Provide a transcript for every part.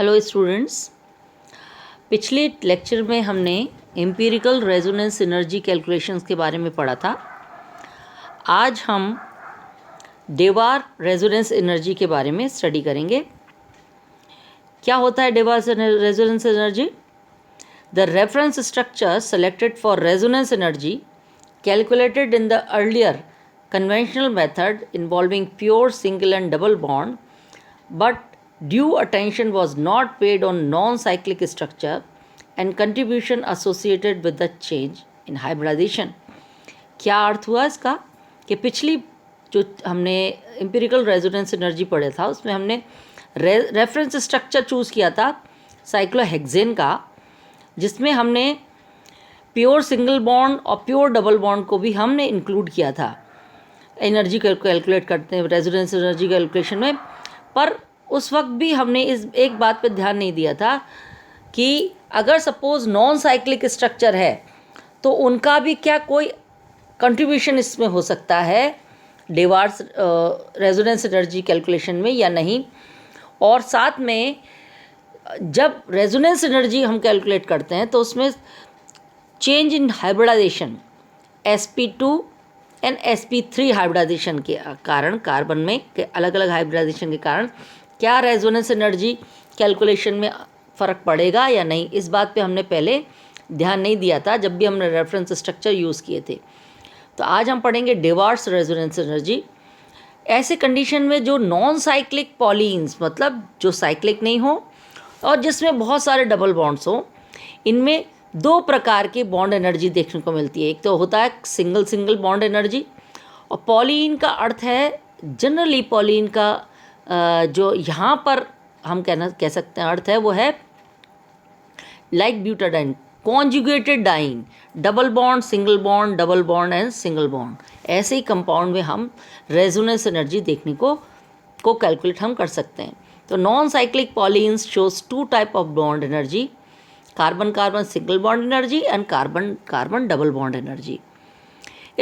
Hello students, पिछले lecture में हमने एम्पिरिकल रेजोनेंस एनर्जी कैलकुलेशंस के बारे में पढ़ा था। आज हम डेवार रेजोनेंस एनर्जी के बारे में स्टडी करेंगे। क्या होता है Dewar resonance energy? The reference structure selected for resonance energy calculated in the earlier conventional method involving pure single and double bond, but due attention was not paid on non-cyclic structure and contribution associated with the change in hybridization। क्या अर्थ हुआ इसका कि पिछली जो हमने empirical resonance energy पढ़ा था उसमें हमने रेफरेंस स्ट्रक्चर चूज़ किया था साइक्लोहेक्सेन का, जिसमें हमने प्योर सिंगल बॉन्ड और प्योर डबल बॉन्ड को भी हमने इंक्लूड किया था एनर्जी कैलकुलेट करते हैं रेजोनेंस एनर्जी कैलकुलेशन में। पर उस वक्त भी हमने इस एक बात पे ध्यान नहीं दिया था कि अगर सपोज़ नॉन साइक्लिक स्ट्रक्चर है तो उनका भी क्या कोई कंट्रीब्यूशन इसमें हो सकता है डेवार्स रेजोनेंस एनर्जी कैलकुलेशन में या नहीं। और साथ में जब रेजोनेंस एनर्जी हम कैलकुलेट करते हैं तो उसमें change in hybridization sp2 and sp3 hybridization के कारण, कार्बन में के अलग अलग हाइब्रिडाइजेशन के कारण क्या रेजोनेंस एनर्जी कैलकुलेशन में फ़र्क पड़ेगा या नहीं, इस बात पे हमने पहले ध्यान नहीं दिया था जब भी हमने रेफरेंस स्ट्रक्चर यूज़ किए थे। तो आज हम पढ़ेंगे डेवार्स रेजोनेंस एनर्जी। ऐसे कंडीशन में जो नॉन साइक्लिक पॉलीन्स, मतलब जो साइक्लिक नहीं हो और जिसमें बहुत सारे डबल बॉन्ड्स हो, इनमें दो प्रकार की बॉन्ड एनर्जी देखने को मिलती है। एक तो होता है सिंगल सिंगल बॉन्ड एनर्जी, और पॉलीन का अर्थ है जनरली पॉलीन का जो यहाँ पर हम कह सकते हैं अर्थ है वो है like butadiene, conjugated diene, double bond, single bond, double bond and single bond. ऐसे ही कंपाउंड में हम रेजोनेंस एनर्जी देखने को कैलकुलेट हम कर सकते हैं। तो non cyclic polyenes shows two type of bond energy, carbon-carbon single bond energy and carbon-carbon double bond energy.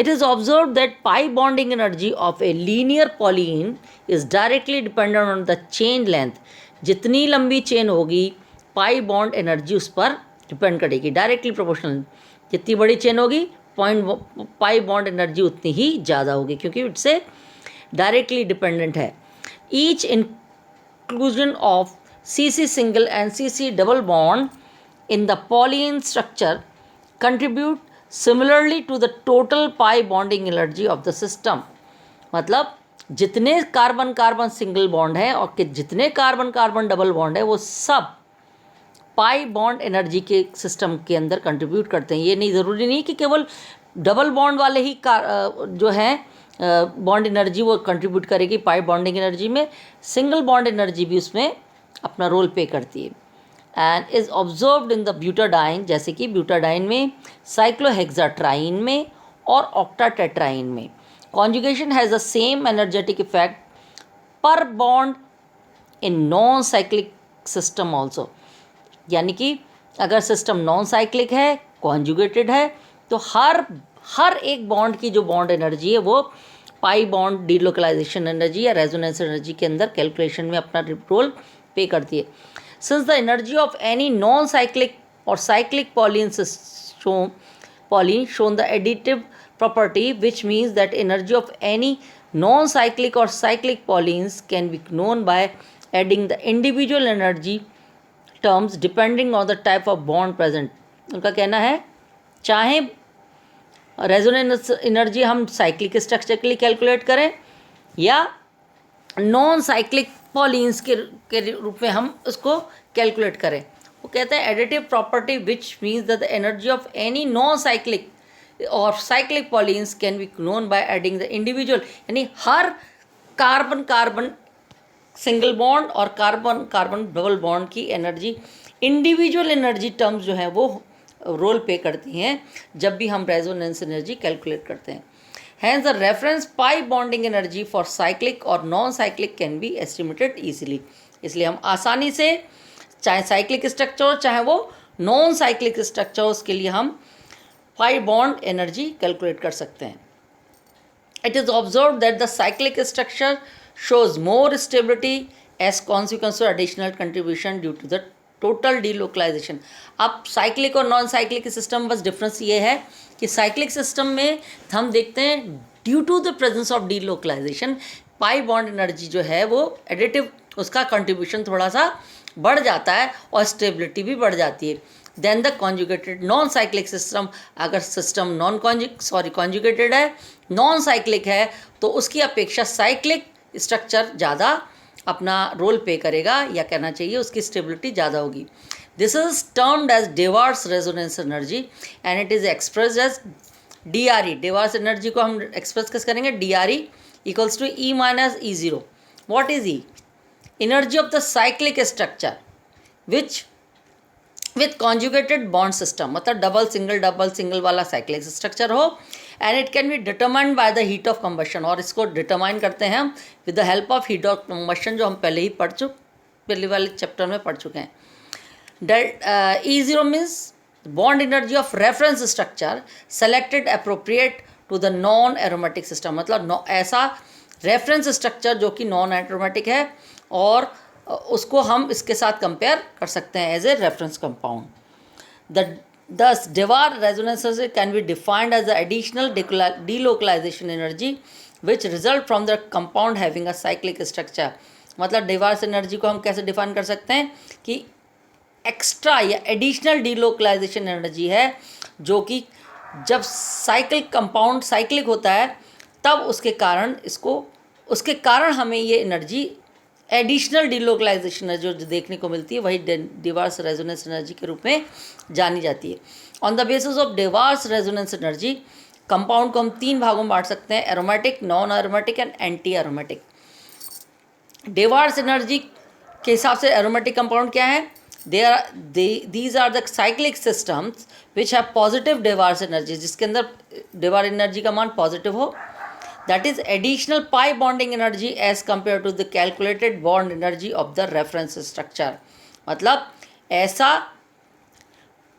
It is observed that pi bonding energy of a linear polyene is directly dependent on the chain length. जितनी लंबी chain होगी पाई bond energy उस पर depend करेगी, directly proportional. जितनी बड़ी chain होगी पाई bond energy उतनी ही ज़्यादा होगी, क्योंकि इससे डायरेक्टली डिपेंडेंट है। Each inclusion of CC single and CC double bond in the polyene structure contribute similarly to the total pi bonding energy of the system। मतलब जितने कार्बन कार्बन सिंगल बॉन्ड है और जितने कार्बन कार्बन डबल बॉन्ड है वो सब पाई bond energy के system के अंदर कंट्रीब्यूट करते हैं। ये नहीं ज़रूरी नहीं कि केवल डबल बॉन्ड वाले ही जो हैं बॉन्ड एनर्जी वो कंट्रीब्यूट करेगी पाई बॉन्डिंग एनर्जी में, सिंगल बॉन्ड एनर्जी भी उसमें अपना रोल प्ले करती है। And is observed in the butadiene, जैसे कि ब्यूटाडाइन में, साइक्लोहेक्साट्राइन में और ऑक्टाटेट्राइन में। Conjugation has the same energetic effect per bond in non cyclic system also. यानी कि अगर सिस्टम नॉन साइक्लिक है, कॉन्जुगेटेड है, तो हर एक बॉन्ड की जो बॉन्ड एनर्जी है वो पाई बॉन्ड डीलोकलाइजेशन एनर्जी या रेजोनेंस एनर्जी के अंदर कैलकुलेशन में अपना रोल पे करती है। Since the energy of any non-cyclic or cyclic polyene shown the additive property, which means that energy of any non-cyclic or cyclic polyenes can be known by adding the individual energy terms depending on the type of bond present। उनका कहना है चाहे resonance energy हम cyclic structure के लिए calculate करें या non cyclic पॉलीन्स के रूप में हम उसको कैलकुलेट करें, वो कहते हैं additive property which means that the energy of any non cyclic और cyclic polyenes can be known by adding the individual. यानी हर कार्बन कार्बन सिंगल बॉन्ड और कार्बन कार्बन डबल बॉन्ड की एनर्जी, इंडिविजुअल एनर्जी टर्म्स जो हैं वो role play करती हैं जब भी हम रेजोनेंस एनर्जी कैलकुलेट करते हैं। Hence the reference pi bonding energy for cyclic or non-cyclic can be estimated easily। इसलिए हम आसानी से चाहे साइक्लिक स्ट्रक्चर हो चाहे वो नॉन साइक्लिक स्ट्रक्चर हो, उसके लिए हम पाई बॉन्ड एनर्जी कैलकुलेट कर सकते हैं। It is observed that the cyclic structure shows more stability as consequence of additional contribution due to the total delocalization. अब साइक्लिक और नॉन साइक्लिक सिस्टम बस डिफरेंस ये है कि साइक्लिक सिस्टम में हम देखते हैं due to the presence of delocalization pi bond energy जो है वो एडिटिव उसका कंट्रीब्यूशन थोड़ा सा बढ़ जाता है और स्टेबिलिटी भी बढ़ जाती है. Then the conjugated non cyclic system, अगर सिस्टम कॉन्जुगेटेड है, नॉन साइक्लिक है, तो उसकी अपेक्षा साइक्लिक स्ट्रक्चर ज़्यादा अपना रोल पे करेगा, या कहना चाहिए उसकी स्टेबिलिटी ज़्यादा होगी. This is termed as Dewar's resonance energy and it is expressed as DRE. Dewar's energy को हम एक्सप्रेस कैसे करेंगे? DRE equals to E minus E0. What is E? Energy of the cyclic structure which with conjugated bond system, मतलब double single वाला cyclic structure हो, and it can be determined by the heat of combustion. और इसको determine करते हैं हम with the help of heat of combustion, जो हम पहले ही पहले वाले चैप्टर में पढ़ चुके हैं. E0 means bond energy of reference structure selected appropriate to the non aromatic system. मतलब ऐसा रेफरेंस स्ट्रक्चर जो कि नॉन एरोमेटिक है और उसको हम इसके साथ कंपेयर कर सकते हैं as a reference compound. Thus, Dewar resonances can be defined as the additional delocalization energy which result from the compound having a cyclic structure. मतलब डेवार्स एनर्जी को हम कैसे डिफाइन कर सकते हैं कि एक्स्ट्रा या एडिशनल डीलोकलाइजेशन एनर्जी है जो कि जब कंपाउंड साइक्लिक होता है तब उसके कारण हमें ये एनर्जी एडिशनल डीलोकलाइजेशन जो देखने को मिलती है वही डेवार्स रेजोनेंस एनर्जी के रूप में जानी जाती है. On the basis of Dewar's resonance energy compound को हम 3 भागों में बांट सकते हैं: aromatic, non aromatic and anti aromatic. Dewar's energy के हिसाब से एरोमेटिक कंपाउंड क्या है? These are the cyclic systems which have positive Dewar's energy, जिसके अंदर डेवार एनर्जी का मान पॉजिटिव हो. That is additional pi bonding energy as compared to the calculated bond energy of the reference structure. मतलब ऐसा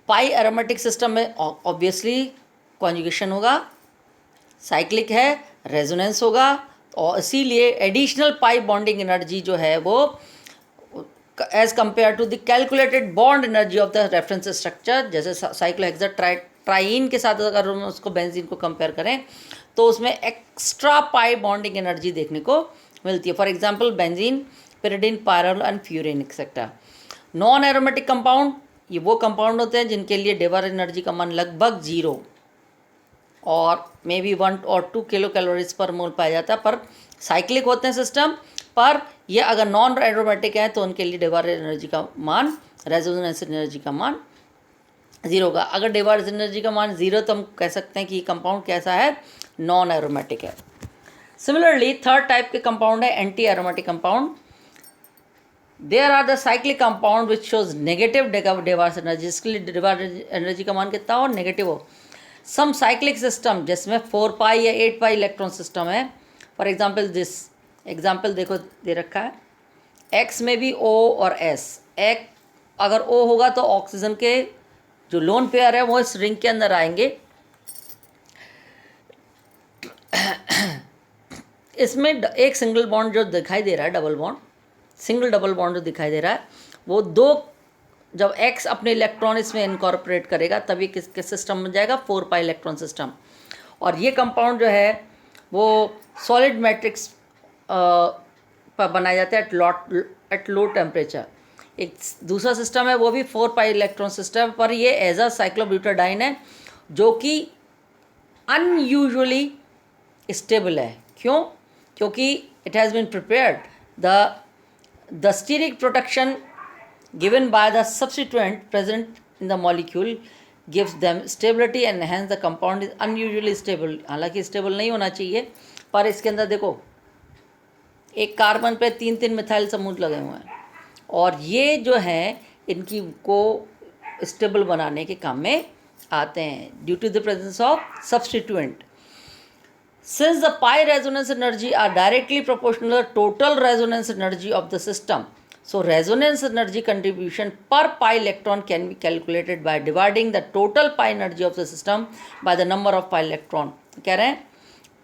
पाई aromatic system में obviously conjugation होगा, cyclic है, रेजोनेंस होगा, और इसीलिए एडिशनल पाई बॉन्डिंग एनर्जी जो है वो as compare to the calculated bond energy of the reference structure. जैसे साइक्लोहेक्सा ट्राइन के साथ अगर हम उसको बेंजीन को कंपेयर करें तो उसमें एक्स्ट्रा पाई बॉन्डिंग एनर्जी देखने को मिलती है. For example benzene, pyridine, pyrrole and furan etcetera. Non aromatic compound ये वो कंपाउंड होते हैं जिनके लिए डेवार एनर्जी का मान लगभग 0 और मे बी 1 और 2 किलो कैलोरीज पर मोल पाया जाता है, पर साइक्लिक होते हैं सिस्टम. पर ये अगर नॉन एरोमेटिक है तो उनके लिए डेवार एनर्जी का मान, रेजोनेंस एनर्जी का मान 0 होगा. अगर डेवार एनर्जी का मान 0 तो हम कह सकते हैं कि कंपाउंड कैसा है? नॉन एरोमेटिक है. सिमिलरली थर्ड टाइप के कंपाउंड है anti aromatic compound. There are the cyclic compound which shows negative Dewar's energy, जिसके लिए डेवार एनर्जी का मान कितना हो? नेगेटिव हो. सम साइक्लिक सिस्टम जिसमें 4 पाई या 8 पाई इलेक्ट्रॉन सिस्टम है. फॉर एग्जाम्पल दिस एग्जाम्पल देखो दे रखा है, एक्स में भी O और S. अगर O होगा तो ऑक्सीजन के जो लोन पेयर है वो इस रिंग के अंदर आएंगे. इसमें एक सिंगल बॉन्ड जो दिखाई दे रहा है, सिंगल डबल बॉन्ड जो दिखाई दे रहा है वो 2, जब X अपने इलेक्ट्रॉन इसमें इनकॉर्पोरेट करेगा तभी किसके सिस्टम बन जाएगा? 4 पाई इलेक्ट्रॉन सिस्टम. और ये कंपाउंड जो है वो सॉलिड मैट्रिक्स पर बनाया जाता है एट लो टेम्परेचर. एक दूसरा सिस्टम है वो भी 4 पाई इलेक्ट्रॉन सिस्टम, पर ये एज अ साइक्लोब्यूटाडाइन है जो कि अनयूजुअली स्टेबल है. क्यों? क्योंकि it has been prepared the steric protection given by the substituent present in the molecule gives them stability and hence the compound is unusually stable. हालांकि stable नहीं होना चाहिए, पर इसके अंदर देखो एक कार्बन पे 3 मिथाइल समूह लगे हुए हैं और ये जो हैं इनकी को स्टेबल बनाने के काम में आते हैं due to the presence of substituent. Since the pi resonance energy are directly proportional to the total resonance energy of the system, so resonance energy contribution per pi electron can be calculated by dividing the total pi energy of the system by the number of pi electron. कह रहे हैं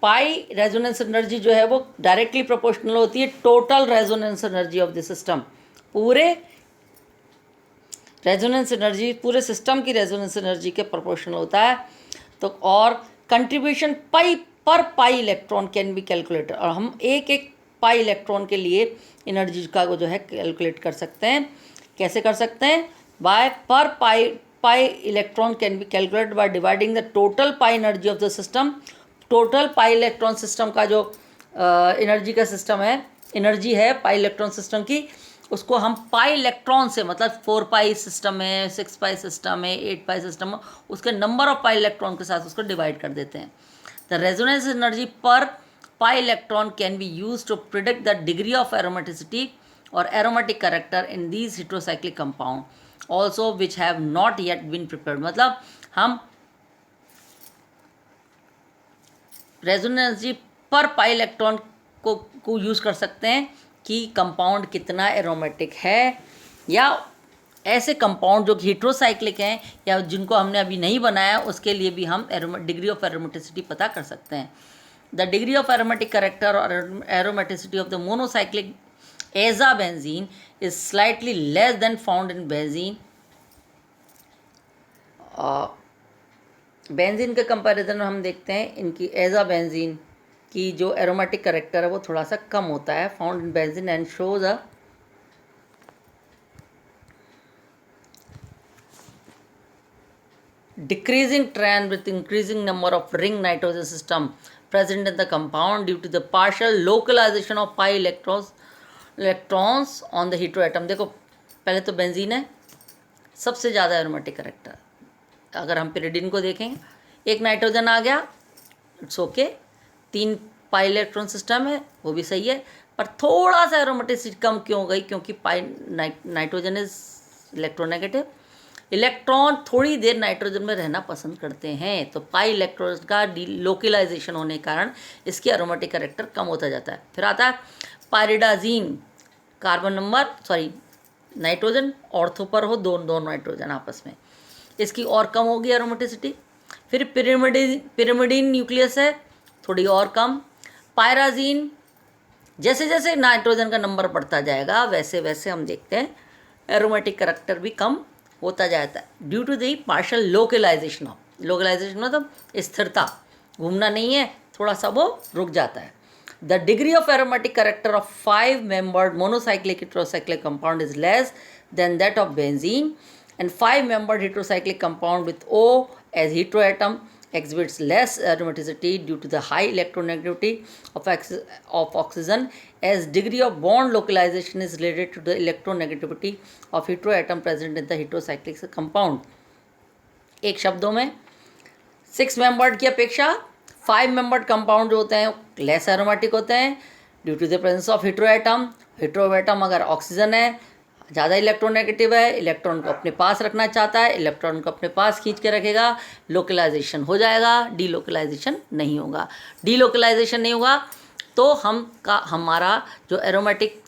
पाई resonance energy जो है वो directly proportional होती है total resonance energy of the system. पूरे resonance energy पूरे सिस्टम की रेजोनेंस एनर्जी के प्रोपोर्शनल होता है। तो और कंट्रीब्यूशन पाई पर pi electron can be calculated, और हम एक एक पाई इलेक्ट्रॉन के लिए एनर्जी का जो है कैलकुलेट कर सकते हैं। कैसे कर सकते हैं? बाय पर pi electron can be calculated by dividing the total pi energy of the system. Total pi electron system का जो एनर्जी का सिस्टम है, एनर्जी है पाई इलेक्ट्रॉन सिस्टम की, उसको हम पाई इलेक्ट्रॉन से, मतलब 4 पाई सिस्टम है, 6 पाई सिस्टम है, 8 पाई सिस्टम है, उसके नंबर ऑफ पाई इलेक्ट्रॉन के साथ उसको डिवाइड कर देते हैं। द रेजोनेंस एनर्जी पर pi electron can be use to predict the degree of aromaticity और aromatic character in these heterocyclic compound also which have not yet been prepared. मतलब हम रेजोनेंस एनर्जी पर पाई इलेक्ट्रॉन को use कर सकते हैं कि कंपाउंड कितना एरोमेटिक है, या ऐसे कंपाउंड जो हेटेरोसाइक्लिक हैं या जिनको हमने अभी नहीं बनाया उसके लिए भी हम डिग्री ऑफ एरोमेटिसिटी पता कर सकते हैं। The degree of aromatic character और aromaticity of the monocyclic azabenzene is slightly less than found in benzene. Benzene के कंपैरिजन में हम देखते हैं इनकी एज़ाबेंजीन की जो एरोमेटिक कैरेक्टर है वो थोड़ा सा कम होता है, found in benzene, and shows a decreasing trend with increasing number of ring nitrogen system present in the compound due to the partial localization of pi electrons on the heteroatom। देखो पहले तो benzene है सबसे ज़्यादा aromatic character. अगर हम pyridine को देखें, एक नाइट्रोजन आ गया, it's okay, 3 pi electron system है, वो भी सही है, पर थोड़ा सा एरोमेटिसिटी कम क्यों हो गई? क्योंकि पाई नाइट्रोजन इज इलेक्ट्रोनेगेटिव। इलेक्ट्रॉन थोड़ी देर नाइट्रोजन में रहना पसंद करते हैं, तो पाई इलेक्ट्रॉन का लोकलाइजेशन होने के कारण इसकी एरोमेटिक कैरेक्टर कम होता जाता है। फिर आता है पायरिडाजीन, कार्बन नंबर नाइट्रोजन ऑर्थो पर हो, दोनों नाइट्रोजन आपस में, इसकी और कम होगी एरोमेटिसिटी। फिर पिरिमिडीन न्यूक्लियस है, थोड़ी और कम। पायराजीन, जैसे जैसे नाइट्रोजन का नंबर बढ़ता जाएगा वैसे वैसे हम देखते हैं एरोमेटिक कैरेक्टर भी कम होता जाता है due to the partial localization of, localization मतलब स्थिरता, घूमना नहीं है, थोड़ा सा वो रुक जाता है। The degree of aromatic character of 5 membered monocyclic heterocyclic compound is less than that of benzene, and 5 membered heterocyclic compound with O as heteroatom exhibits less aromaticity due to the high electronegativity of oxygen, as degree of bond localization is related to the electronegativity of heteroatom present in the heterocyclic compound। एक शब्दों में 6 membered की अपेक्षा 5 membered compound जो होते हैं less aromatic होते हैं due to the presence of heteroatom. Heteroatom अगर ऑक्सीजन है, ज़्यादा इलेक्ट्रोनेगेटिव है, इलेक्ट्रॉन को अपने पास रखना चाहता है, इलेक्ट्रॉन को अपने पास खींच के रखेगा, लोकलाइजेशन हो जाएगा, डीलोकलाइजेशन नहीं होगा। डीलोकलाइजेशन नहीं होगा तो हमारा जो एरोमेटिक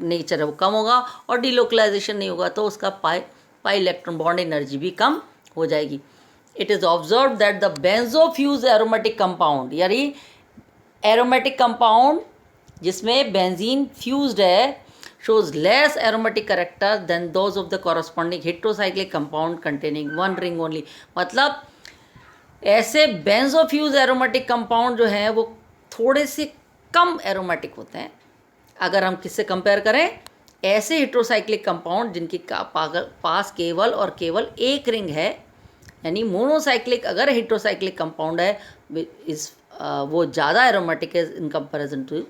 नेचर है वो कम होगा, और डीलोकलाइजेशन नहीं होगा तो उसका पाई इलेक्ट्रॉन बॉन्ड एनर्जी भी कम हो जाएगी। It is observe that the benzofuse aromatic compound, यानी एरोमेटिक कंपाउंड जिसमें बेंजीन फ्यूज्ड है, shows less aromatic character than those of the corresponding heterocyclic compound containing one ring only। मतलब ऐसे बेंजोफ्यूज aromatic compound जो हैं वो थोड़े से कम एरोमेटिक होते हैं। अगर हम किससे कंपेयर करें, ऐसे हेटेरोसाइक्लिक कंपाउंड जिनके पास केवल और केवल एक रिंग है, यानी मोनोसाइक्लिक अगर हेटेरोसाइक्लिक कंपाउंड है वो ज़्यादा एरोमेटिक है in comparison to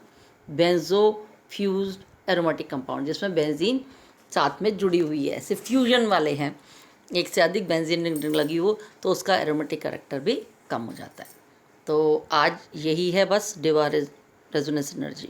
benzofused aromatic compound जिसमें बेंजीन साथ में जुड़ी हुई है। ऐसे फ्यूजन वाले हैं, एक से अधिक बेंजीन रिंग लगी हो तो उसका एरोमेटिक कैरेक्टर भी कम हो जाता है। तो आज यही है बस डेवा रेजोनेंस एनर्जी।